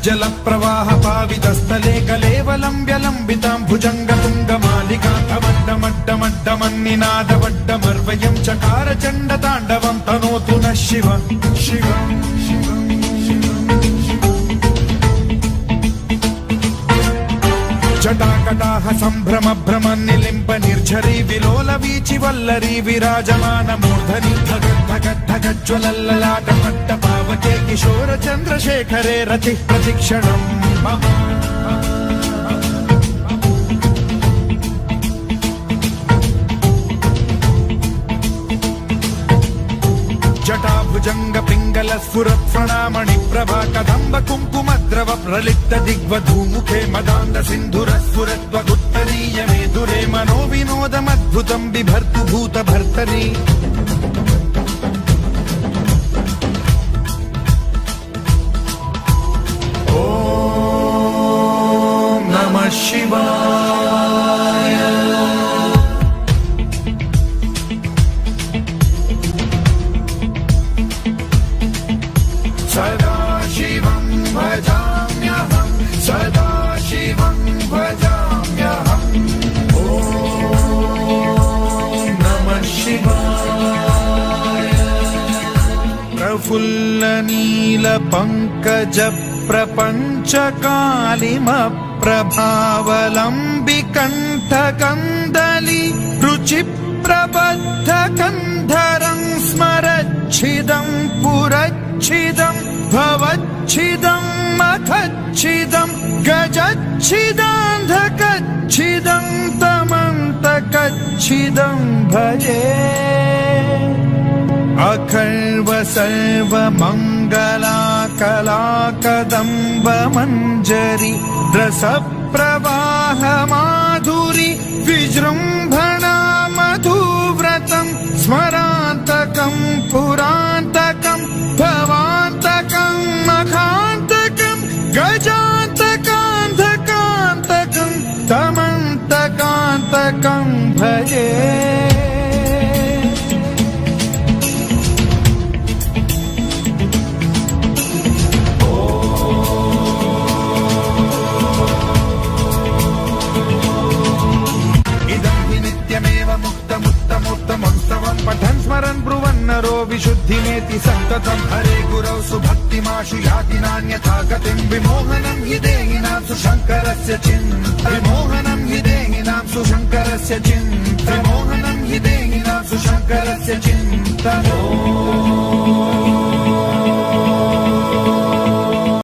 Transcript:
जलप्रवाहपावितस्थले कलेवलम्ब्यलम्बितां भुजङ्गतुङ्गमालिकान्तमड्डमड्डमन्निनादवड्डमर्वयं चकार चण्डताण्डवं तनोतु नः शिव शिव जटाकटाह सम्भ्रम भ्रम निलिम्ब निर्झरी विलोल वीचि वल्लरी विराजमान मूर्धनि धगद्धगद्धगज्ज्वलल्ललाट मट्ट पावके किशोर चन्द्रशेखरे रतिः प्रतिक्षणम् मम जटाभुजंग पिंगल स्फुरत् प्रणामणि प्रभा कदम्ब कुङ्कुमद्रव प्रलिप्त दिग्वधूमुखे मदान्ध सिन्धुर स्फुरत्वगुत्तरीय मेधुरे मनो विनोदमद्भुतं बिभर्तु भूत भर्तरि ॐ नमः शिवाय सदा शिवं भजाम्यहं सदा शिवं भजाम्यहम् ॐ नमः शिवाय प्रफुल्लनीलपङ्कज प्रपञ्चकालिमप्रभावलम्बिकण्ठकन्दली रुचिप्रबद्धकन्धरं स्मरच्छिदं पुरच्छिदं भवच्छिदं मखच्छिदं गजच्छिदान्धकच्छिदं तमन्तकच्छिदं भजे अखर्व सर्वमङ्गलाकलाकदम्ब मञ्जरी रसप्रवाहमाधुरी विजृम्भणा मधुव्रतं स्मरान्तकं पुरान्तकं भवान्तकं मखान्तकं गजान्तकान्धकान्तकं तमन्तकान्तकं भजे पठन् स्मरन् ब्रुवन्नरो विशुद्धिमेति सन्ततं हरे गुरौ सुभक्तिमाशु याति नान्यथा गतिं विमोहनं हि देहिनां सुशङ्करस्य चिन्ता विमोहनं हि देहिनां सुशङ्करस्य चिन्ता विमोहनं हि देहिनां सुशङ्करस्य चिन्ता